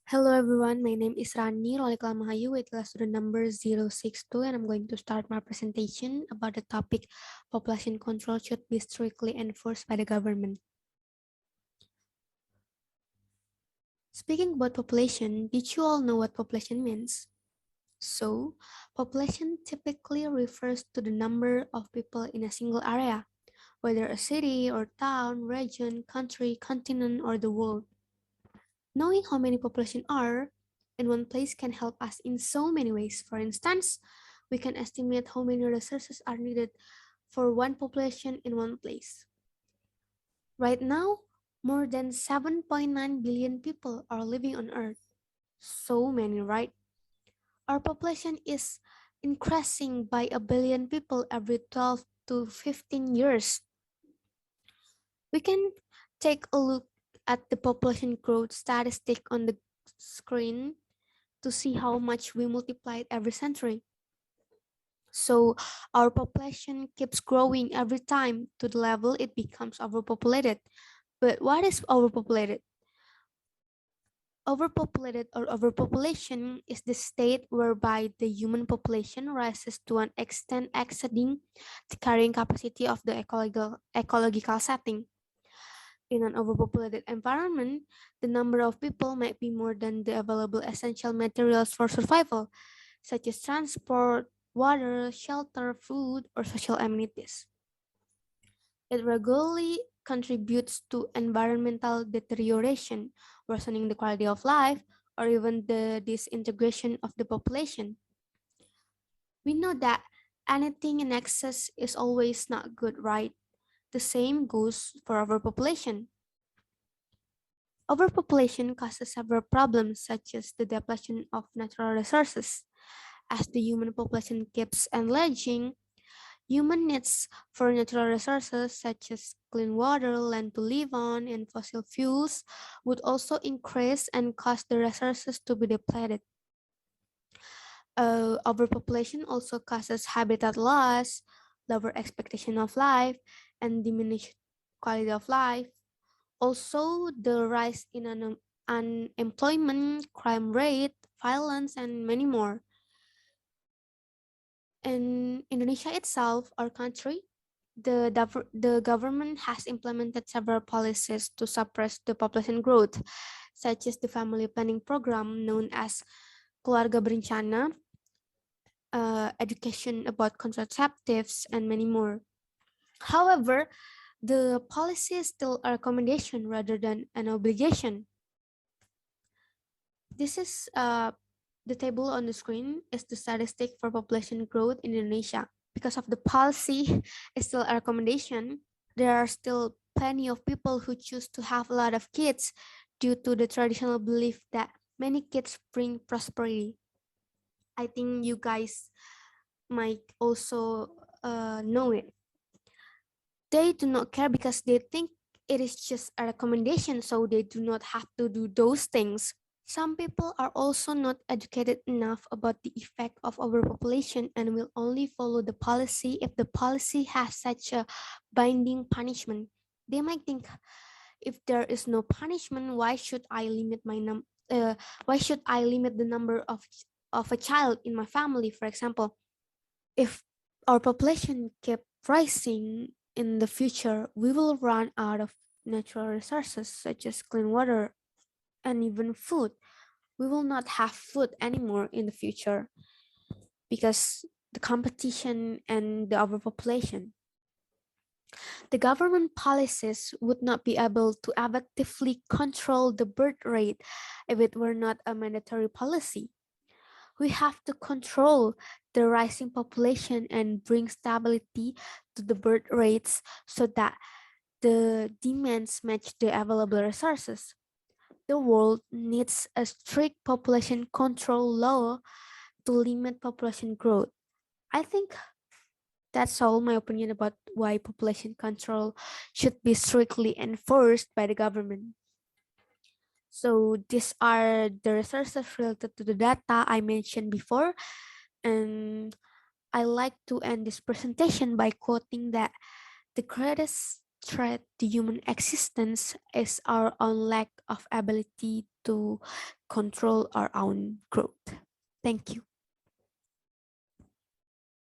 Hello everyone, my name is Rani Roanliq Lamahayu with class student number 062 and I'm going to start my presentation about the topic population control should be strictly enforced by the government. Speaking about population, did you all know what population means? So, population typically refers to the number of people in a single area, whether a city or town, region, country, continent, or the world. Knowing how many population are in one place can help us in so many ways. For instance, we can estimate how many resources are needed for one population in one place. Right now, more than 7.9 billion people are living on Earth. So many, right? Our population is increasing by a billion people every 12 to 15 years. We can take a look at the population growth statistic on the screen to see how much we multiplied every century. So our population keeps growing every time to the level it becomes overpopulated. But what is overpopulated? Overpopulated or overpopulation is the state whereby the human population rises to an extent exceeding the carrying capacity of the ecological setting. In an overpopulated environment, the number of people might be more than the available essential materials for survival, such as transport, water, shelter, food, or social amenities. It regularly contributes to environmental deterioration, worsening the quality of life, or even the disintegration of the population. We know that anything in excess is always not good, right? The same goes for overpopulation. Overpopulation causes several problems such as the depletion of natural resources. As the human population keeps enlarging, human needs for natural resources such as clean water, land to live on, and fossil fuels would also increase and cause the resources to be depleted. Overpopulation also causes habitat loss, lower expectation of life, and diminished quality of life. Also, the rise in unemployment, crime rate, violence, and many more. In Indonesia itself, our country, the government has implemented several policies to suppress the population growth, such as the family planning program known as Keluarga Berencana, education about contraceptives, and many more. However, the policy is still a recommendation rather than an obligation. This is the table on the screen is the statistic for population growth in Indonesia. Because of the policy is still a recommendation, there are still plenty of people who choose to have a lot of kids due to the traditional belief that many kids bring prosperity. I think you guys might also know it. They do not care because they think it is just a recommendation, so they do not have to do those things. Some people are also not educated enough about the effect of overpopulation and will only follow the policy if the policy has such a binding punishment. They might think, if there is no punishment, why should I limit the number of a child in my family, for example? If our population kept rising in the future, we will run out of natural resources such as clean water and even food. We will not have food anymore in the future because the competition and the overpopulation. The government policies would not be able to effectively control the birth rate if it were not a mandatory policy. We have to control the rising population and bring stability to the birth rates so that the demands match the available resources. The world needs a strict population control law to limit population growth. I think that's all my opinion about why population control should be strictly enforced by the government. So these are the resources related to the data I mentioned before. And I like to end this presentation by quoting that the greatest threat to human existence is our own lack of ability to control our own growth. Thank you.